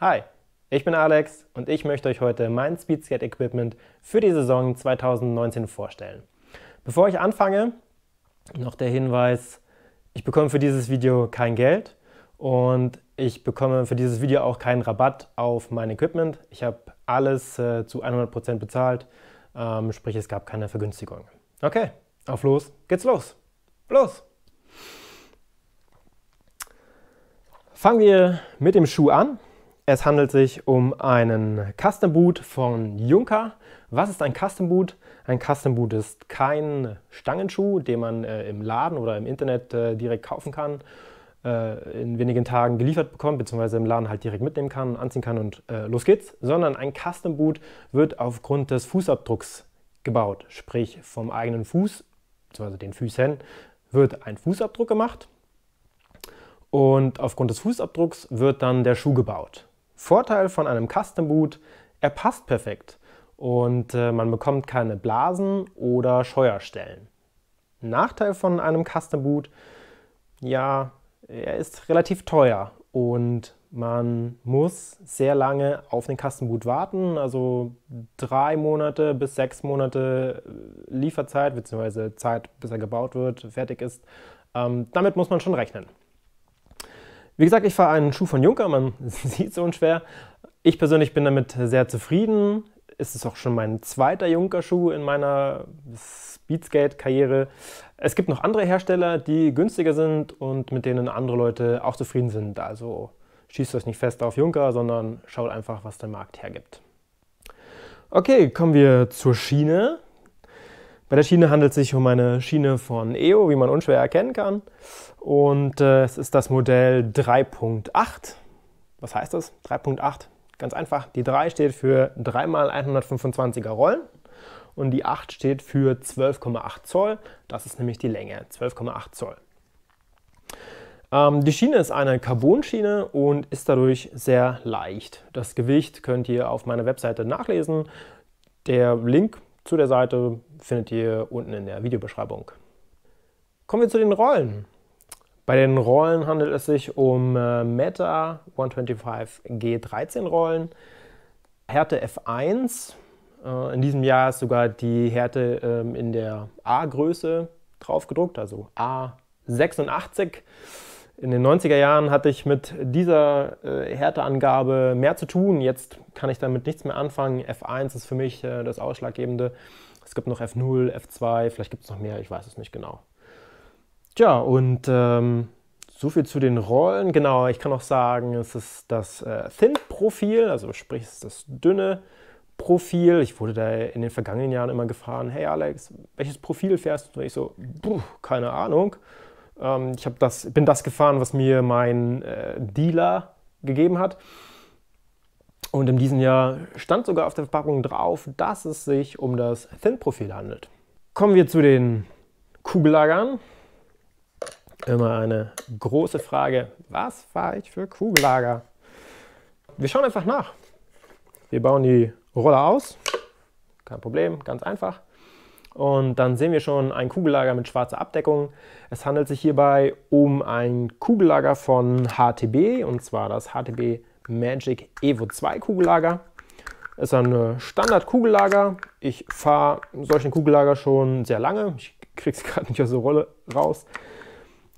Hi, ich bin Alex und ich möchte euch heute mein Speedskate Equipment für die Saison 2019 vorstellen. Bevor ich anfange, noch der Hinweis, ich bekomme für dieses Video kein Geld und ich bekomme für dieses Video auch keinen Rabatt auf mein Equipment. Ich habe alles zu 100% bezahlt, sprich es gab keine Vergünstigung. Okay, auf los geht's los. Los! Fangen wir mit dem Schuh an. Es handelt sich um einen Custom Boot von Junker. Was ist ein Custom Boot? Ein Custom Boot ist kein Stangenschuh, den man im Laden oder im Internet direkt kaufen kann, in wenigen Tagen geliefert bekommt, beziehungsweise im Laden halt direkt mitnehmen kann, anziehen kann und los geht's. Sondern ein Custom Boot wird aufgrund des Fußabdrucks gebaut. Sprich, vom eigenen Fuß, beziehungsweise den Füßen, wird ein Fußabdruck gemacht. Und aufgrund des Fußabdrucks wird dann der Schuh gebaut. Vorteil von einem Custom Boot, er passt perfekt und man bekommt keine Blasen oder Scheuerstellen. Nachteil von einem Custom Boot, ja, er ist relativ teuer und man muss sehr lange auf den Custom Boot warten, also 3 Monate bis 6 Monate Lieferzeit bzw. Zeit, bis er gebaut wird, fertig ist. Damit muss man schon rechnen. Wie gesagt, ich fahre einen Schuh von Junker, man sieht es unschwer. Ich persönlich bin damit sehr zufrieden. Es ist auch schon mein zweiter Junker-Schuh in meiner Speedskate-Karriere. Es gibt noch andere Hersteller, die günstiger sind und mit denen andere Leute auch zufrieden sind. Also schießt euch nicht fest auf Junker, sondern schaut einfach, was der Markt hergibt. Okay, kommen wir zur Schiene. Bei der Schiene handelt es sich um eine Schiene von EO, wie man unschwer erkennen kann. Und es ist das Modell 3.8. Was heißt das? 3.8? Ganz einfach. Die 3 steht für 3x125er Rollen und die 8 steht für 12,8 Zoll. Das ist nämlich die Länge, 12,8 Zoll. Die Schiene ist eine Carbon-Schiene und ist dadurch sehr leicht. Das Gewicht könnt ihr auf meiner Webseite nachlesen. Der Link zu der Seite findet ihr unten in der Videobeschreibung. Kommen wir zu den Rollen. Bei den Rollen handelt es sich um Meta 125 G13 Rollen. Härte F1. In diesem Jahr ist sogar die Härte in der A-Größe drauf gedruckt, also A86. In den 90er Jahren hatte ich mit dieser Härteangabe mehr zu tun. Jetzt kann ich damit nichts mehr anfangen. F1 ist für mich das Ausschlaggebende. Es gibt noch F0, F2, vielleicht gibt es noch mehr, ich weiß es nicht genau. Tja, und so viel zu den Rollen. Genau, ich kann auch sagen, es ist das Thin-Profil, also sprich, es ist das dünne Profil. Ich wurde da in den vergangenen Jahren immer gefragt, hey Alex, welches Profil fährst du? Und ich so, keine Ahnung. Ich bin das gefahren, was mir mein Dealer gegeben hat. Und in diesem Jahr stand sogar auf der Verpackung drauf, dass es sich um das Thin-Profil handelt. Kommen wir zu den Kugellagern. Immer eine große Frage, was fahre ich für Kugellager? Wir schauen einfach nach. Wir bauen die Rolle aus. Kein Problem, ganz einfach. Und dann sehen wir schon ein Kugellager mit schwarzer Abdeckung. Es handelt sich hierbei um ein Kugellager von HTB, und zwar das HTB Magic Evo 2 Kugellager. Es ist ein Standard-Kugellager. Ich fahre solchen Kugellager schon sehr lange. Ich kriege es gerade nicht aus der Rolle raus.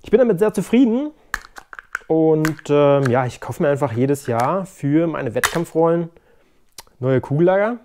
Ich bin damit sehr zufrieden und ja, ich kaufe mir einfach jedes Jahr für meine Wettkampfrollen neue Kugellager.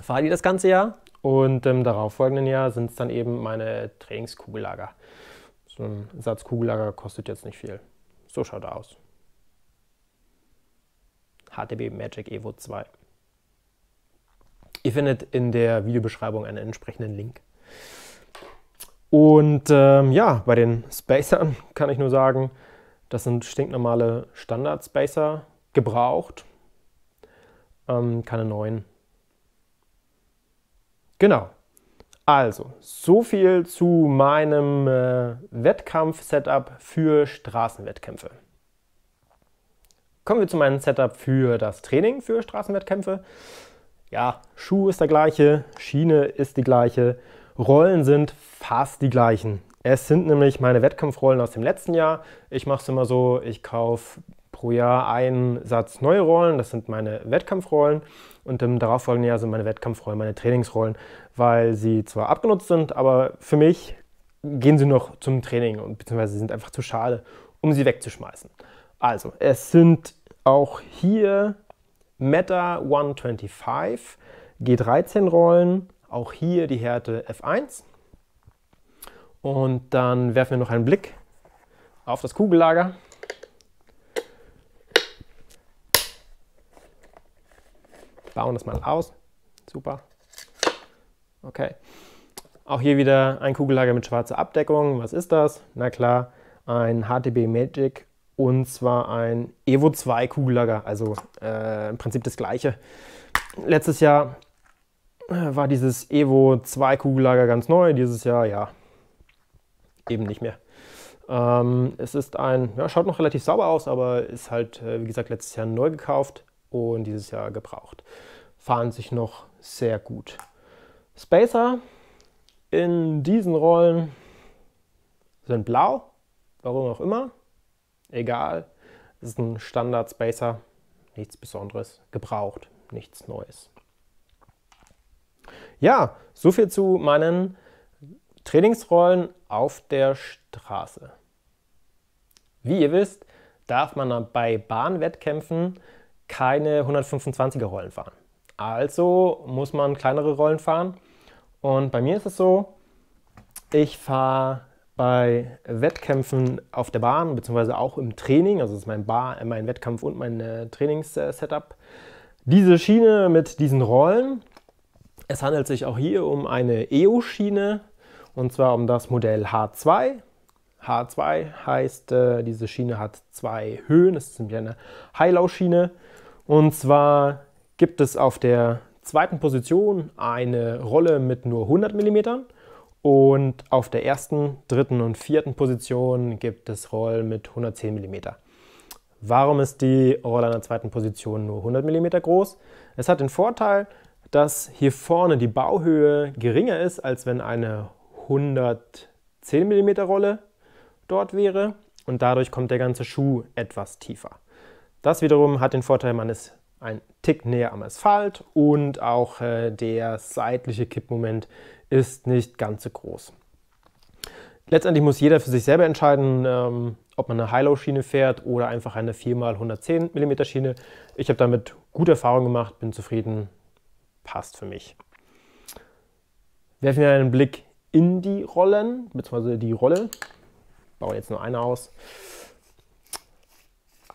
Fahre die das ganze Jahr. Und im darauffolgenden Jahr sind es dann eben meine Trainingskugellager. So ein Satz Kugellager kostet jetzt nicht viel. So schaut er aus. HTB Magic Evo 2. Ihr findet in der Videobeschreibung einen entsprechenden Link. Und ja, bei den Spacern kann ich nur sagen, das sind stinknormale Standard-Spacer, gebraucht. Keine neuen. Genau, also so viel zu meinem Wettkampf-Setup für Straßenwettkämpfe. Kommen wir zu meinem Setup für das Training für Straßenwettkämpfe. Ja, Schuh ist der gleiche, Schiene ist die gleiche, Rollen sind fast die gleichen. Es sind nämlich meine Wettkampfrollen aus dem letzten Jahr. Ich mache es immer so, ich kaufe pro Jahr einen Satz neue Rollen, das sind meine Wettkampfrollen, und im darauffolgenden Jahr sind meine Wettkampfrollen meine Trainingsrollen, weil sie zwar abgenutzt sind, aber für mich gehen sie noch zum Training und beziehungsweise sind einfach zu schade, um sie wegzuschmeißen. Also, es sind auch hier Meta 125 G13 Rollen, auch hier die Härte F1. Und dann werfen wir noch einen Blick auf das Kugellager. Bauen das mal aus. Super. Okay. Auch hier wieder ein Kugellager mit schwarzer Abdeckung. Was ist das? Na klar, ein HTB Magic und zwar ein Evo 2 Kugellager. Also im Prinzip das gleiche. Letztes Jahr war dieses Evo 2 Kugellager ganz neu. Dieses Jahr, ja, eben nicht mehr. Es ist schaut noch relativ sauber aus, aber ist halt, wie gesagt, letztes Jahr neu gekauft und dieses Jahr gebraucht. Fahren sich noch sehr gut. Spacer in diesen Rollen sind blau, warum auch immer. Egal, es ist ein Standard Spacer, nichts Besonderes, gebraucht, nichts Neues. Ja, soviel zu meinen Trainingsrollen auf der Straße. Wie ihr wisst, darf man bei Bahnwettkämpfen keine 125er Rollen fahren. Also muss man kleinere Rollen fahren. Und bei mir ist es so, ich fahre bei Wettkämpfen auf der Bahn, beziehungsweise auch im Training, also das ist mein Wettkampf und mein Trainingssetup, diese Schiene mit diesen Rollen. Es handelt sich auch hier um eine EO-Schiene, und zwar um das Modell H2. H2 heißt, diese Schiene hat zwei Höhen, es ist nämlich eine High-Low-Schiene. Und zwar gibt es auf der zweiten Position eine Rolle mit nur 100 mm und auf der ersten, dritten und vierten Position gibt es Rollen mit 110 mm. Warum ist die Rolle an der zweiten Position nur 100 mm groß? Es hat den Vorteil, dass hier vorne die Bauhöhe geringer ist, als wenn eine 110 mm Rolle dort wäre, und dadurch kommt der ganze Schuh etwas tiefer. Das wiederum hat den Vorteil, man ist ein Tick näher am Asphalt und auch der seitliche Kippmoment ist nicht ganz so groß. Letztendlich muss jeder für sich selber entscheiden, ob man eine High-Low-Schiene fährt oder einfach eine 4x110 mm Schiene. Ich habe damit gute Erfahrungen gemacht, bin zufrieden, passt für mich. Werfen wir einen Blick in die Rollen, beziehungsweise die Rolle. Ich baue jetzt nur eine aus.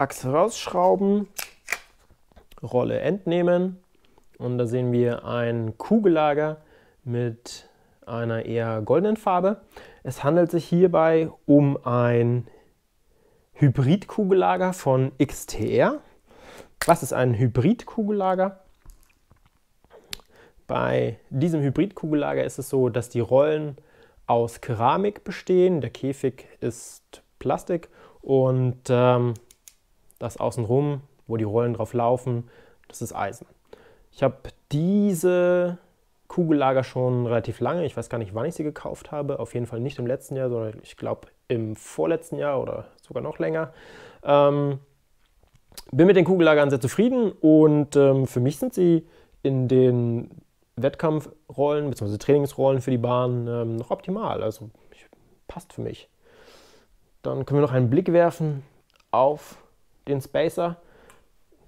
Achse rausschrauben, Rolle entnehmen und da sehen wir ein Kugellager mit einer eher goldenen Farbe. Es handelt sich hierbei um ein Hybrid-Kugellager von XTR. Was ist ein Hybrid-Kugellager? Bei diesem Hybrid-Kugellager ist es so, dass die Rollen aus Keramik bestehen, der Käfig ist Plastik und das Außenrum, wo die Rollen drauf laufen, das ist Eisen. Ich habe diese Kugellager schon relativ lange, ich weiß gar nicht, wann ich sie gekauft habe, auf jeden Fall nicht im letzten Jahr, sondern ich glaube im vorletzten Jahr oder sogar noch länger. Bin mit den Kugellagern sehr zufrieden und für mich sind sie in den Wettkampfrollen bzw. Trainingsrollen für die Bahn noch optimal, also passt für mich. Dann können wir noch einen Blick werfen auf den Spacer,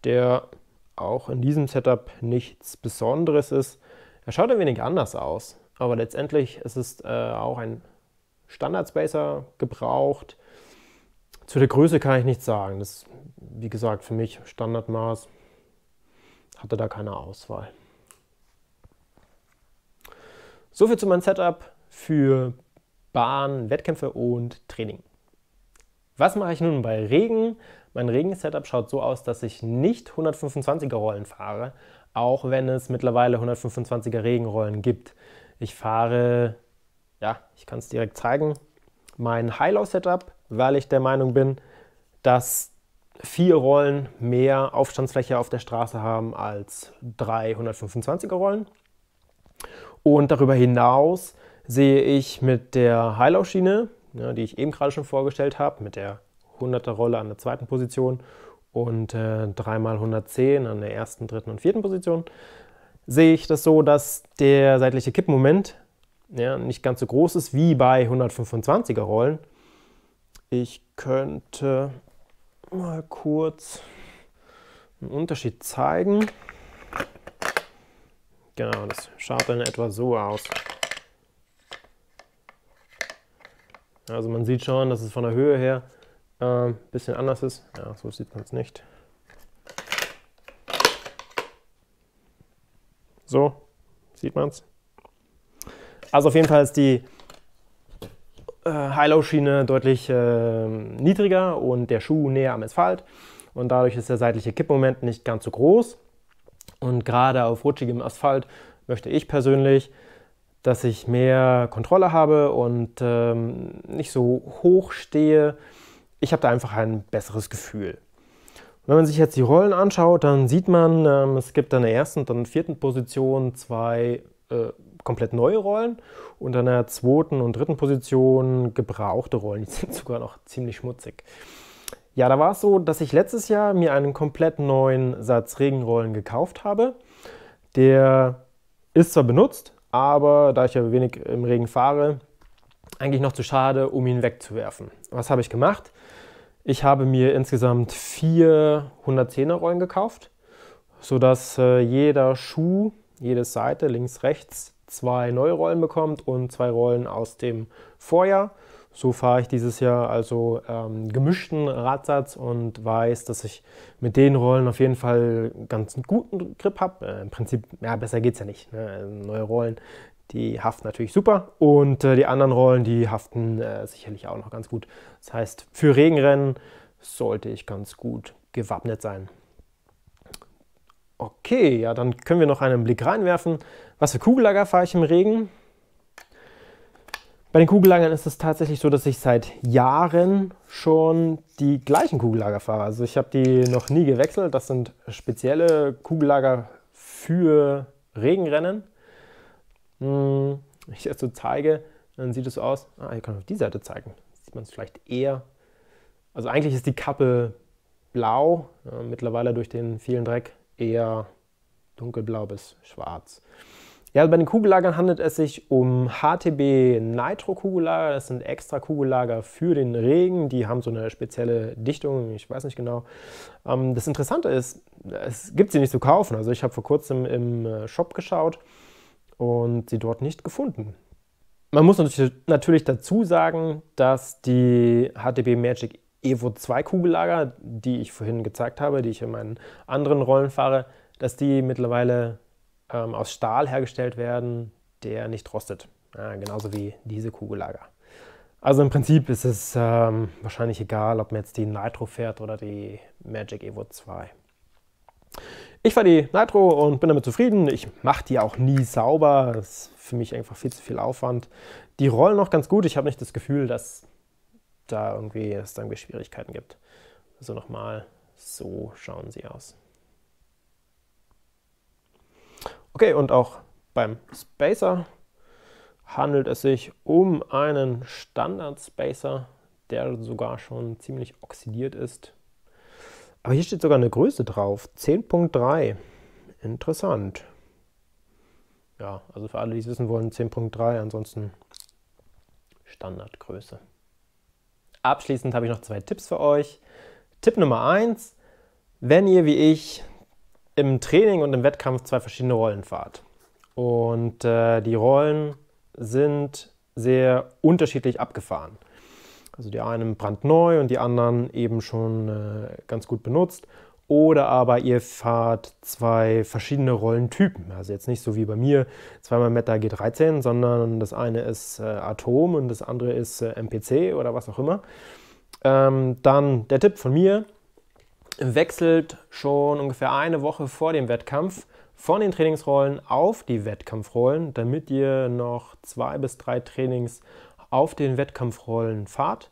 der auch in diesem Setup nichts Besonderes ist. Er schaut ein wenig anders aus, aber letztendlich ist es auch ein Standard-Spacer gebraucht. Zu der Größe kann ich nichts sagen. Das ist, wie gesagt, für mich Standardmaß. Hatte da keine Auswahl. Soviel zu meinem Setup für Bahn, Wettkämpfe und Training. Was mache ich nun bei Regen? Mein Regen-Setup schaut so aus, dass ich nicht 125er Rollen fahre, auch wenn es mittlerweile 125er Regenrollen gibt. Ich fahre, ja, ich kann es direkt zeigen, mein High-Low-Setup, weil ich der Meinung bin, dass 4 Rollen mehr Aufstandsfläche auf der Straße haben als 3 125er Rollen. Und darüber hinaus sehe ich mit der High-Low-Schiene, ja, die ich eben gerade schon vorgestellt habe, mit der 100er Rolle an der zweiten Position und 3x110 an der ersten, dritten und vierten Position, sehe ich das so, dass der seitliche Kippmoment nicht ganz so groß ist wie bei 125er Rollen. Ich könnte mal kurz einen Unterschied zeigen. Genau, das schaut dann etwa so aus. Also man sieht schon, dass es von der Höhe her ein bisschen anders ist. Ja, so sieht man es nicht. So, sieht man es. Also auf jeden Fall ist die High-Low-Schiene deutlich niedriger und der Schuh näher am Asphalt. Und dadurch ist der seitliche Kippmoment nicht ganz so groß. Und gerade auf rutschigem Asphalt möchte ich persönlich, dass ich mehr Kontrolle habe und nicht so hoch stehe. Ich habe da einfach ein besseres Gefühl. Und wenn man sich jetzt die Rollen anschaut, dann sieht man, es gibt an der ersten und dann vierten Position zwei komplett neue Rollen und an der zweiten und dritten Position gebrauchte Rollen. Die sind sogar noch ziemlich schmutzig. Ja, da war es so, dass ich letztes Jahr mir einen komplett neuen Satz Regenrollen gekauft habe. Der ist zwar benutzt, aber da ich ja wenig im Regen fahre, eigentlich noch zu schade, um ihn wegzuwerfen. Was habe ich gemacht? Ich habe mir insgesamt 4 110er Rollen gekauft, sodass jeder Schuh, jede Seite, links, rechts, 2 neue Rollen bekommt und 2 Rollen aus dem Vorjahr. So fahre ich dieses Jahr also gemischten Radsatz und weiß, dass ich mit den Rollen auf jeden Fall ganz einen guten Grip habe. Im Prinzip, ja, besser geht es ja nicht. Ne? Neue Rollen, die haften natürlich super und die anderen Rollen, die haften sicherlich auch noch ganz gut. Das heißt, für Regenrennen sollte ich ganz gut gewappnet sein. Okay, ja, dann können wir noch einen Blick reinwerfen. Was für Kugellager fahre ich im Regen? Bei den Kugellagern ist es tatsächlich so, dass ich seit Jahren schon die gleichen Kugellager fahre. Also ich habe die noch nie gewechselt. Das sind spezielle Kugellager für Regenrennen. Wenn ich das so zeige, dann sieht es so aus. Hier kann ich auf die Seite zeigen. Sieht man es vielleicht eher. Also eigentlich ist die Kappe blau, mittlerweile durch den vielen Dreck eher dunkelblau bis schwarz. Ja, bei den Kugellagern handelt es sich um HTB Nitro Kugellager. Das sind extra Kugellager für den Regen. Die haben so eine spezielle Dichtung, ich weiß nicht genau. Das Interessante ist, es gibt sie nicht zu kaufen. Also ich habe vor kurzem im Shop geschaut und sie dort nicht gefunden. Man muss natürlich dazu sagen, dass die HTB Magic Evo 2 Kugellager, die ich vorhin gezeigt habe, die ich in meinen anderen Rollen fahre, dass die mittlerweile aus Stahl hergestellt werden, der nicht rostet. Ja, genauso wie diese Kugellager. Also im Prinzip ist es wahrscheinlich egal, ob man jetzt die Nitro fährt oder die Magic Evo 2. Ich fahre die Nitro und bin damit zufrieden. Ich mache die auch nie sauber. Das ist für mich einfach viel zu viel Aufwand. Die rollen noch ganz gut. Ich habe nicht das Gefühl, dass da irgendwie Schwierigkeiten gibt. Also nochmal, so schauen sie aus. Okay, und auch beim Spacer handelt es sich um einen Standard-Spacer, der sogar schon ziemlich oxidiert ist. Aber hier steht sogar eine Größe drauf, 10.3. Interessant. Ja, also für alle, die es wissen wollen, 10.3, ansonsten Standardgröße. Abschließend habe ich noch 2 Tipps für euch. Tipp Nummer 1, wenn ihr wie ich im Training und im Wettkampf 2 verschiedene Rollen fahrt und die Rollen sind sehr unterschiedlich abgefahren. Also die einen brandneu und die anderen eben schon ganz gut benutzt. Oder aber ihr fahrt 2 verschiedene Rollentypen. Also jetzt nicht so wie bei mir 2x Meta G13, sondern das eine ist Atom und das andere ist MPC oder was auch immer. Dann der Tipp von mir: Wechselt schon ungefähr eine Woche vor dem Wettkampf von den Trainingsrollen auf die Wettkampfrollen, damit ihr noch 2 bis 3 Trainings auf den Wettkampfrollen fahrt.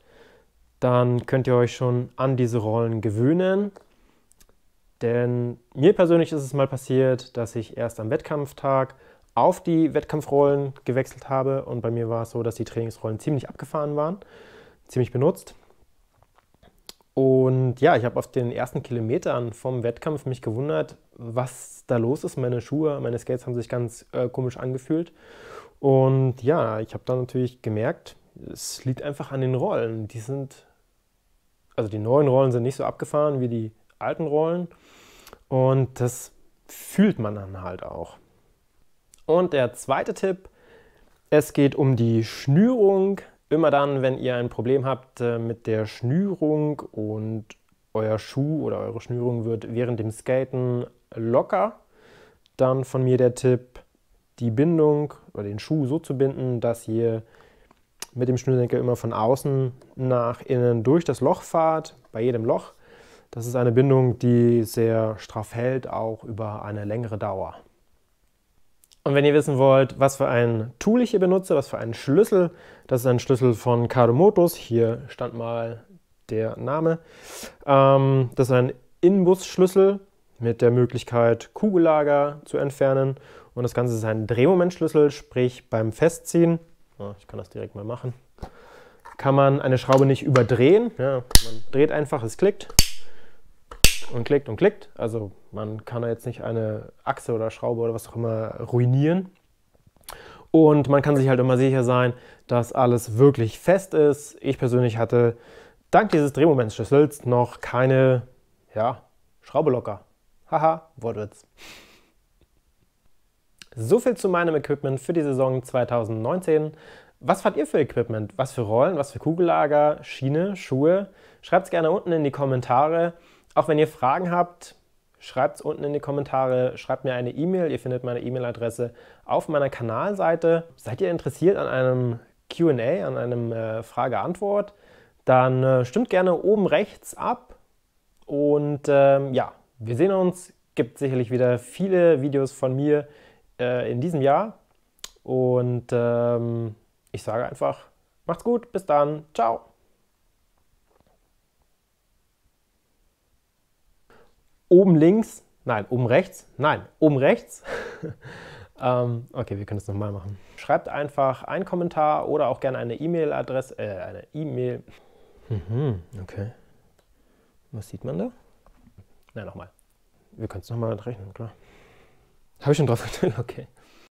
Dann könnt ihr euch schon an diese Rollen gewöhnen. Denn mir persönlich ist es mal passiert, dass ich erst am Wettkampftag auf die Wettkampfrollen gewechselt habe. Und bei mir war es so, dass die Trainingsrollen ziemlich abgefahren waren, ziemlich benutzt. Und ja, ich habe auf den ersten Kilometern vom Wettkampf mich gewundert, was da los ist. Meine Schuhe, meine Skates haben sich ganz komisch angefühlt. Und ja, ich habe dann natürlich gemerkt, es liegt einfach an den Rollen. Also die neuen Rollen sind nicht so abgefahren wie die alten Rollen. Und das fühlt man dann halt auch. Und der zweite Tipp, es geht um die Schnürung. Immer dann, wenn ihr ein Problem habt mit der Schnürung und euer Schuh oder eure Schnürung wird während dem Skaten locker, dann von mir der Tipp, die Bindung oder den Schuh so zu binden, dass ihr mit dem Schnürsenkel immer von außen nach innen durch das Loch fahrt, bei jedem Loch. Das ist eine Bindung, die sehr straff hält, auch über eine längere Dauer. Und wenn ihr wissen wollt, was für ein Tool ich hier benutze, was für einen Schlüssel, das ist ein Schlüssel von Kadomotos, hier stand mal der Name. Das ist ein Inbus-Schlüssel mit der Möglichkeit, Kugellager zu entfernen. Und das Ganze ist ein Drehmomentschlüssel, sprich beim Festziehen, ich kann das direkt mal machen, kann man eine Schraube nicht überdrehen. Ja, man dreht einfach, es klickt. Und klickt und klickt. Also man kann da jetzt nicht eine Achse oder Schraube oder was auch immer ruinieren. Und man kann sich halt immer sicher sein, dass alles wirklich fest ist. Ich persönlich hatte dank dieses Drehmomentschlüssels noch keine Schraube locker. Haha, Wortwitz. So viel zu meinem Equipment für die Saison 2019. Was fahrt ihr für Equipment? Was für Rollen, was für Kugellager, Schiene, Schuhe? Schreibt es gerne unten in die Kommentare. Auch wenn ihr Fragen habt, schreibt es unten in die Kommentare, schreibt mir eine E-Mail. Ihr findet meine E-Mail-Adresse auf meiner Kanalseite. Seid ihr interessiert an einem Q&A, an einem Frage-Antwort? Dann stimmt gerne oben rechts ab. Und wir sehen uns. Gibt sicherlich wieder viele Videos von mir in diesem Jahr. Und ich sage einfach, macht's gut, bis dann, ciao. Oben links, nein, oben rechts, nein, oben rechts. Okay, wir können es nochmal machen. Schreibt einfach einen Kommentar oder auch gerne eine E-Mail-Adresse, eine E-Mail. Okay. Was sieht man da? Nein, nochmal. Wir können es nochmal rechnen, klar. Habe ich schon drauf gedrückt? Okay.